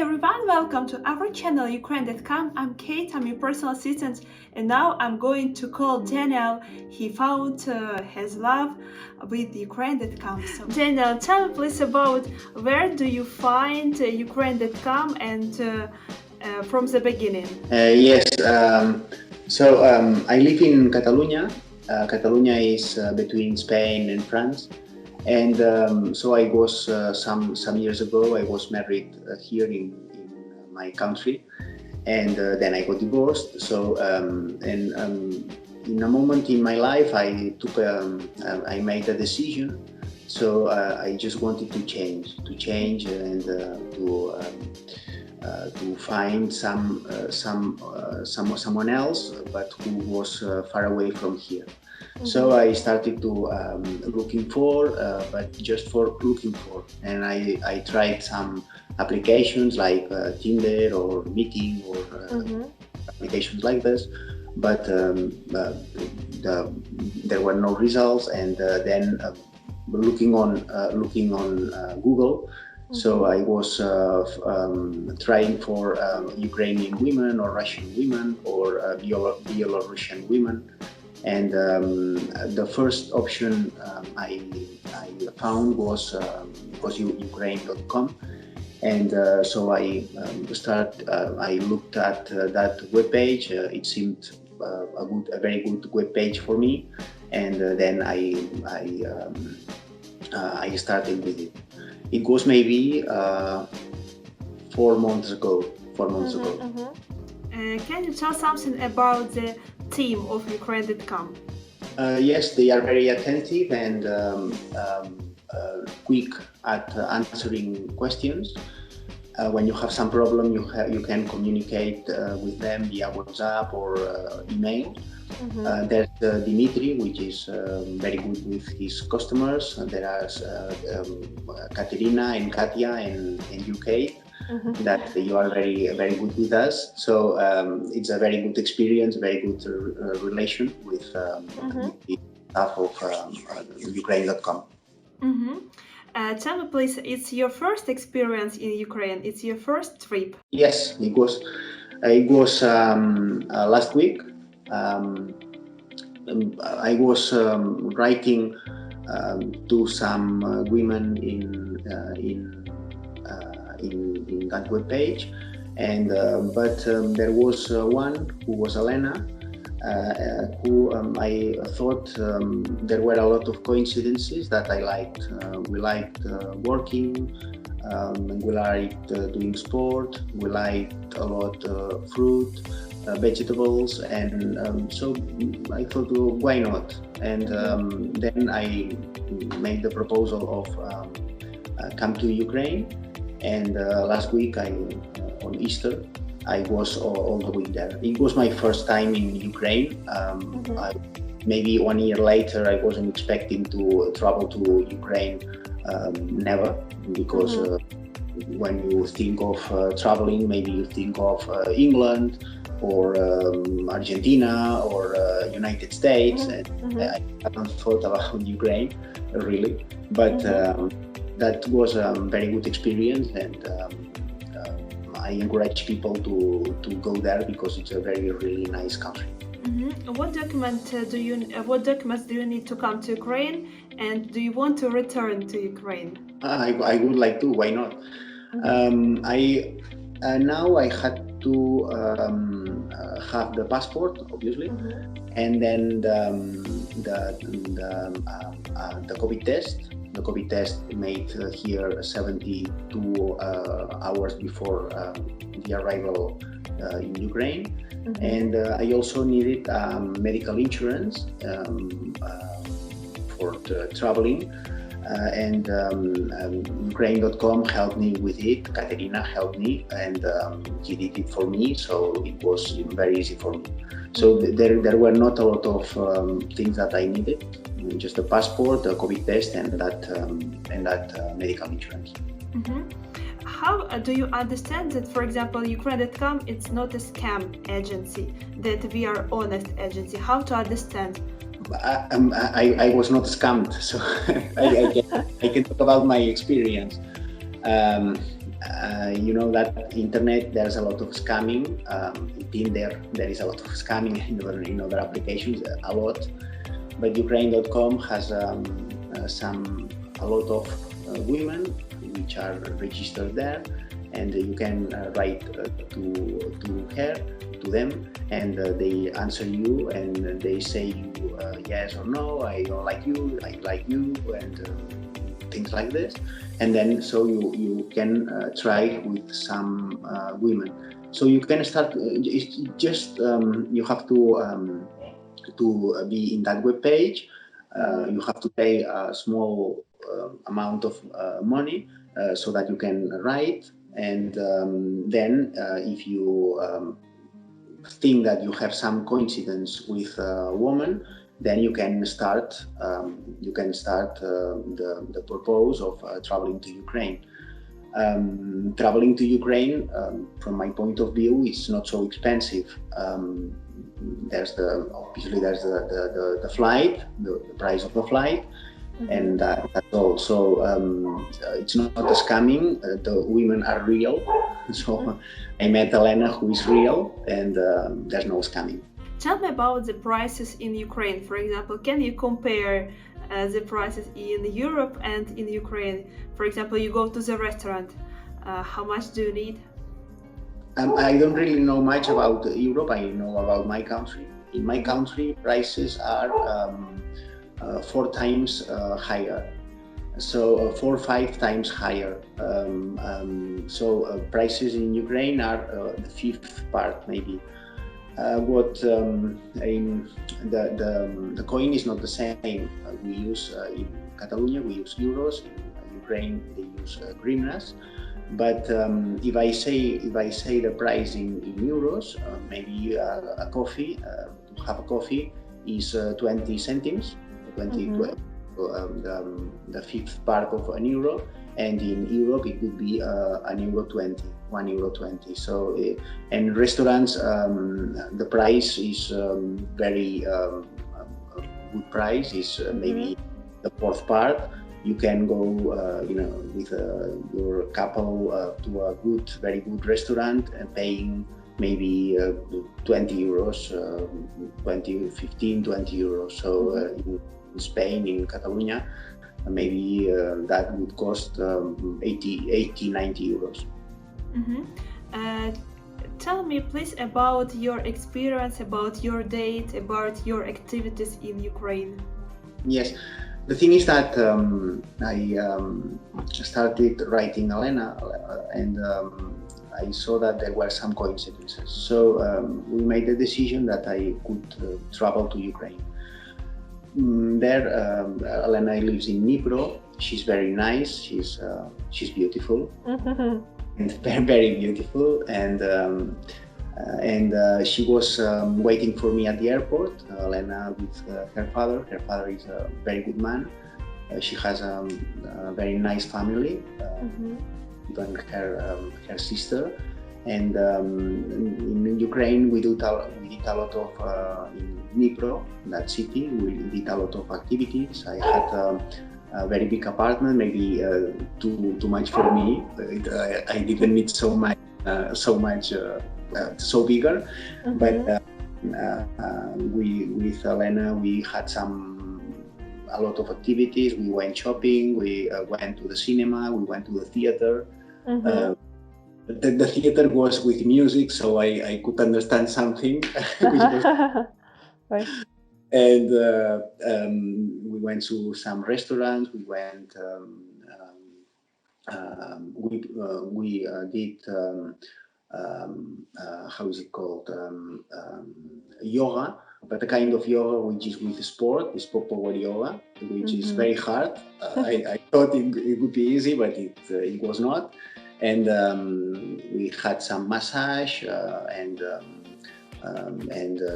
everyone, welcome to our channel Ukraine.com. I'm Kate, I'm your personal assistant, and now I'm going to call Daniel. He found his love with Ukraine.com. So Daniel, tell me please about where do you find Ukraine.com and from the beginning. Yes, I live in Catalonia. Catalonia is between Spain and France. And so I was some years ago. I was married here in my country, and then I got divorced. So in a moment in my life, I made a decision. So I just wanted to change and to find someone else, but who was far away from here. So I started to looking for, but just for looking for, and I tried some applications like Tinder or Meeting or applications like this, but there were no results. And then looking on Google. So I was trying for Ukrainian women or Russian women or Belarusian women. And the first option I found was Ukraine.com, and so I looked at that webpage. It seemed a very good webpage for me, and then I started with it. It was maybe 4 months ago. Can you tell something about the team of Ukraine.com? Yes, they are very attentive and quick at answering questions. When you have some problem, you can communicate with them via WhatsApp or email. There's Dimitri, which is very good with his customers. There are Katerina and Katya in UK. That you are very good with us. So it's a very good experience, very good relation with the staff of Ukraine.com. Tell me please, it's your first experience in Ukraine? It's your first trip? Yes, it was last week. I was writing to some women in that web page, and but there was one who was Elena, who I thought there were a lot of coincidences that I liked. We liked working, we liked doing sport, we liked a lot fruit, vegetables, and so I thought, well, why not? And then I made the proposal of come to Ukraine. And last week, on Easter, I was all the week there. It was my first time in Ukraine. Maybe 1 year later, I wasn't expecting to travel to Ukraine, never, because when you think of traveling, maybe you think of England or Argentina or United States. And I haven't thought about Ukraine, really. But that was a very good experience, and I encourage people to go there because it's a really nice country. What documents do you need to come to Ukraine, and do you want to return to Ukraine? I would like to. Why not? Now I had to have the passport, obviously, and then the COVID test. The COVID test made here 72 hours before the arrival in Ukraine. And I also needed medical insurance for traveling. And Ukraine.com helped me with it. Katerina helped me, and she did it for me, so it was very easy for me. So there were not a lot of things that I needed. Just a passport, a COVID test, and that medical insurance. How do you understand that, for example, Ukraine.com, it's not a scam agency, that we are honest agency? How to understand? I was not scammed, so I can talk about my experience. You know that internet, there's a lot of scamming. In Tinder, there is a lot of scamming in other applications, a lot. But Ukraine.com has a lot of women which are registered there, and you can write to them, and they answer you, and they say you yes or no, I don't like you, I like you, and things like this. And then so you can try with some women. So you can start. It's just you have to be in that web page. You have to pay a small amount of money so that you can write. And then if you think that you have some coincidence with a woman, then you can start the purpose of traveling to Ukraine. Traveling to Ukraine, from my point of view, it's not so expensive. There's the flight, the price of the flight, and that's all. So it's not a scamming. The women are real. So I met Elena, who is real, and there's no scamming. Tell me about the prices in Ukraine. For example, can you compare the prices in Europe and in Ukraine? For example, you go to the restaurant. How much do you need? I don't really know much about Europe. I know about my country. In my country, prices are 4 times higher. So 4 or 5 times higher. So prices in Ukraine are the 5th part, maybe. The coin is not the same. We use in Catalonia, we use euros. In Ukraine, they use hryvnias. But if I say the price in euros, maybe a coffee, to have a coffee is 20 centimes, 20, the 5th part of an euro, and in Europe it would be €1.20, €1.20. So, and restaurants, the price is very good price, is maybe the 4th part. You can go, with your couple to a very good restaurant and paying maybe 20 euros, 15, 20 euros. So in Spain, in Catalonia, maybe that would cost 80, 90 euros. Tell me please about your experience, about your date, about your activities in Ukraine. Yes. The thing is that I started writing Elena, and I saw that there were some coincidences. So we made the decision that I could travel to Ukraine. There, Elena lives in Dnipro. She's very nice. She's beautiful, and very, very beautiful. And she was waiting for me at the airport, Elena, with her father. Her father is a very good man. She has a very nice family, even her sister. And in Ukraine, we did a lot of, in Dnipro, that city, we did a lot of activities. I had a very big apartment, maybe too much for me. I didn't need so much. So bigger, but with Elena we had a lot of activities. We went shopping, we went to the cinema, we went to the theater. The theater was with music, so I could understand something. Right. And we went to some restaurants. We went. We did. How is it called? Yoga, but a kind of yoga which is with sport, is power yoga, which is very hard. I thought it would be easy, but it was not. And we had some massage and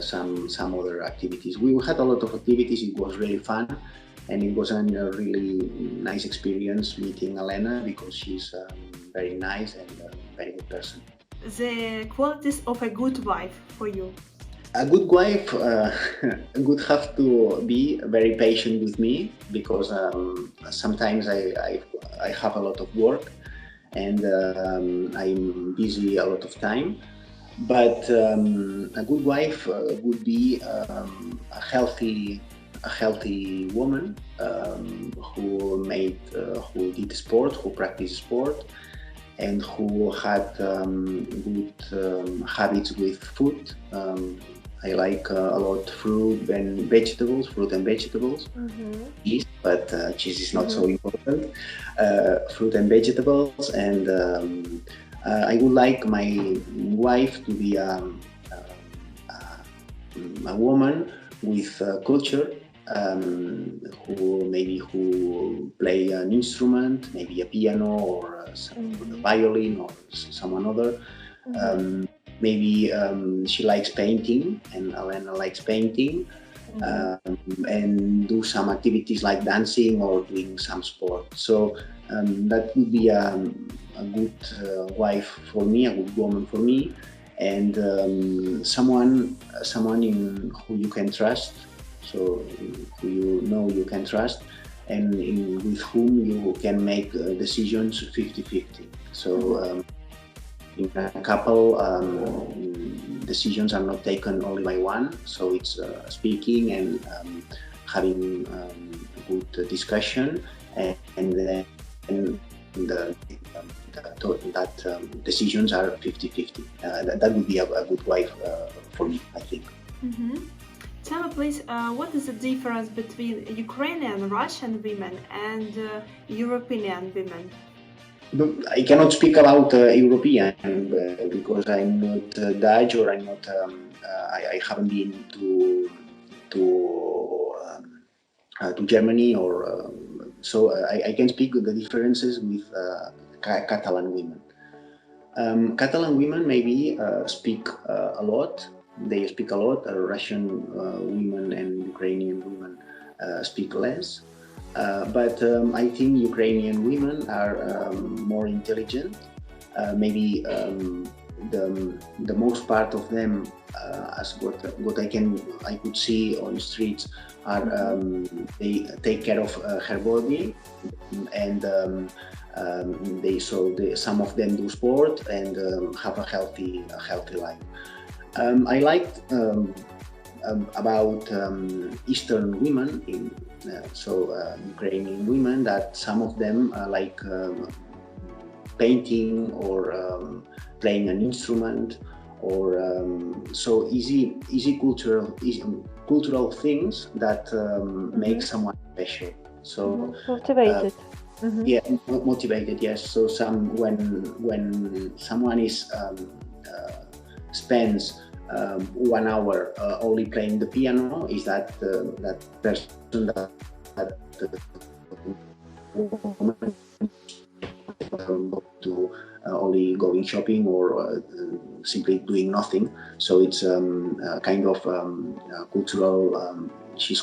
some other activities. We had a lot of activities. It was really fun. And it was a really nice experience meeting Elena, because she's very nice and a very good person. The qualities of a good wife for you? A good wife would have to be very patient with me, because sometimes I have a lot of work, and I'm busy a lot of time. But a good wife would be a healthy woman who did sport, who practiced sport, and who had good habits with food. I like a lot fruit and vegetables, cheese, but cheese is not so important. Fruit and vegetables, and I would like my wife to be a woman with culture, who play an instrument, maybe a piano or a violin or some other. Maybe she likes painting, and Elena likes painting, and do some activities like dancing or doing some sport. So that would be a good wife for me, a good woman for me, and someone in who you can trust. So who you know you can trust, and with whom you can make decisions 50-50. So in a couple, decisions are not taken only by one. So it's speaking and having a good discussion, and then decisions are 50-50. That would be a good wife for me, I think. Tell me, please, what is the difference between Ukrainian Russian women and European women? I cannot speak about European because I'm not Dutch, or I'm not. I haven't been to Germany, or so I can speak the differences with Catalan women. Catalan women maybe speak a lot. They speak a lot. Russian women and Ukrainian women speak less. But I think Ukrainian women are more intelligent. Maybe the most part of them, as what I could see on the streets, are they take care of her body, and some of them do sport and have a healthy life. I liked about Eastern women, Ukrainian women, that some of them like painting or playing an instrument, or so easy cultural things that make someone special. So motivated. Yeah, motivated. Yes. So when someone spends 1 hour only playing the piano, is that person that to only going shopping or simply doing nothing. So it's kind of cultural. She's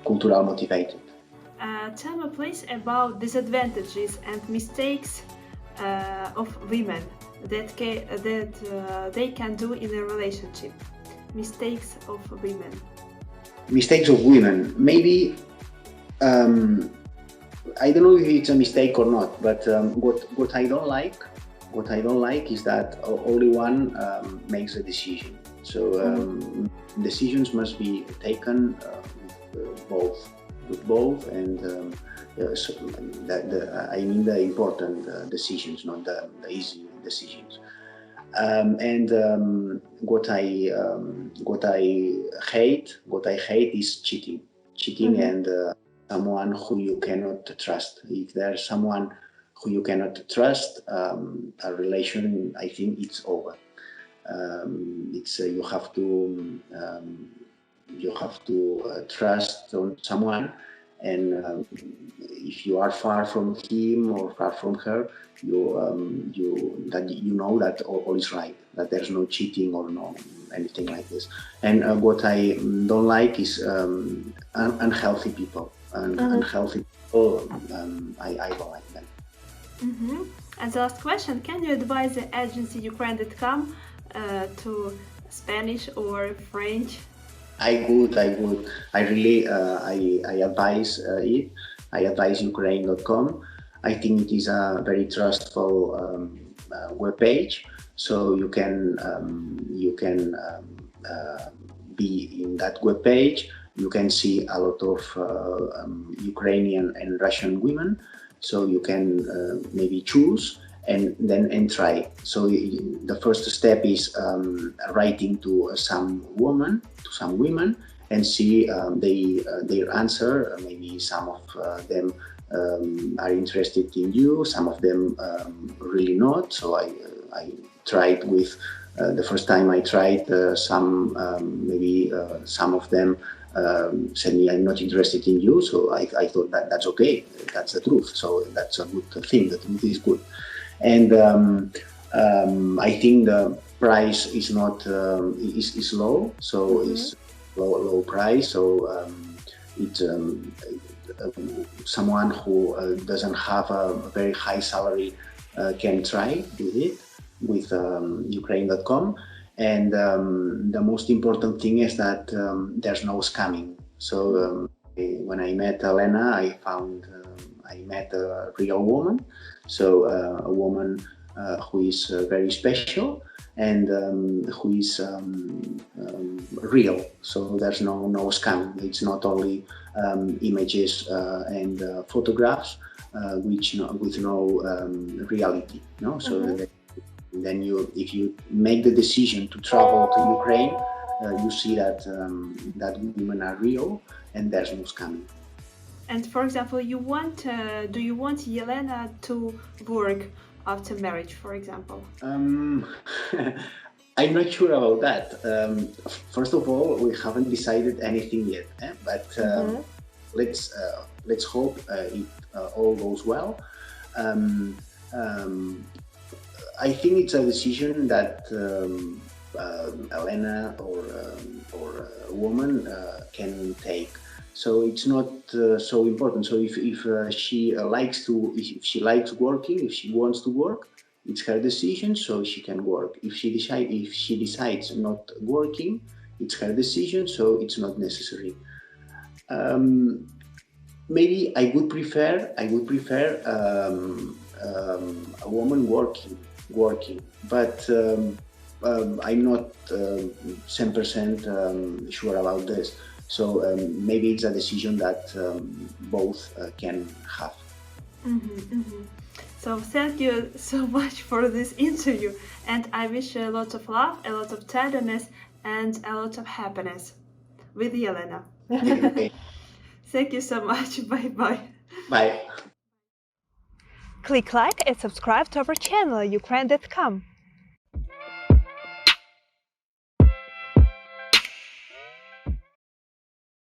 cultural motivated. Tell me, please, about disadvantages and mistakes of women that they can do in a relationship. Mistakes of women. Mistakes of women. Maybe I don't know if it's a mistake or not, but what I don't like is that only one makes a decision. So decisions must be taken with both, and so I mean the important decisions, not the easy decisions. And what I hate is cheating, and someone who you cannot trust. If there's someone who you cannot trust, a relation, I think it's over. It's you have to trust on someone, and if you are far from him or far from her, you know that all is right, that there's no cheating or no anything like this. And what I don't like is unhealthy people. Unhealthy people, I don't like them. And the last question: can you advise the agency Ukraine.com to Spanish or French? I would. I really I advise it. I advise Ukraine.com. I think it is a very trustful web page, so you can be in that web page. You can see a lot of Ukrainian and Russian women, so you can maybe choose and try. So the first step is writing to some women, and see their answer. Maybe some of them are interested in you, some of them really not. So I tried with the first time I tried, maybe some of them said me, I'm not interested in you. So I thought that that's okay. That's the truth. So that's a good thing. The truth is good. And I think the price is not is low. So it's low price. So someone who doesn't have a very high salary can try with it with Ukraine.com. And the most important thing is that there's no scamming. So when I met Elena, I met a real woman. So a woman who is very special and who is real. So there's no scam. It's not only images and photographs with no reality. No, so then if you make the decision to travel to Ukraine, you see that women are real and there's no scamming. And for example, do you want Yelena to work after marriage, for example? I'm not sure about that. First of all, we haven't decided anything yet, but let's hope it all goes well. I think it's a decision that Elena or a woman can take. So it's not so important. So if she likes working, if she wants to work, it's her decision. So she can work. If she decides not working, it's her decision. So it's not necessary. Maybe I would prefer a woman working, but I'm not 100% sure about this. So maybe it's a decision that both can have. So thank you so much for this interview, and I wish you a lot of love, a lot of tenderness, and a lot of happiness with Yelena. Okay. Thank you so much. Bye-bye. Bye. Click like and subscribe to our channel Ukraine.com.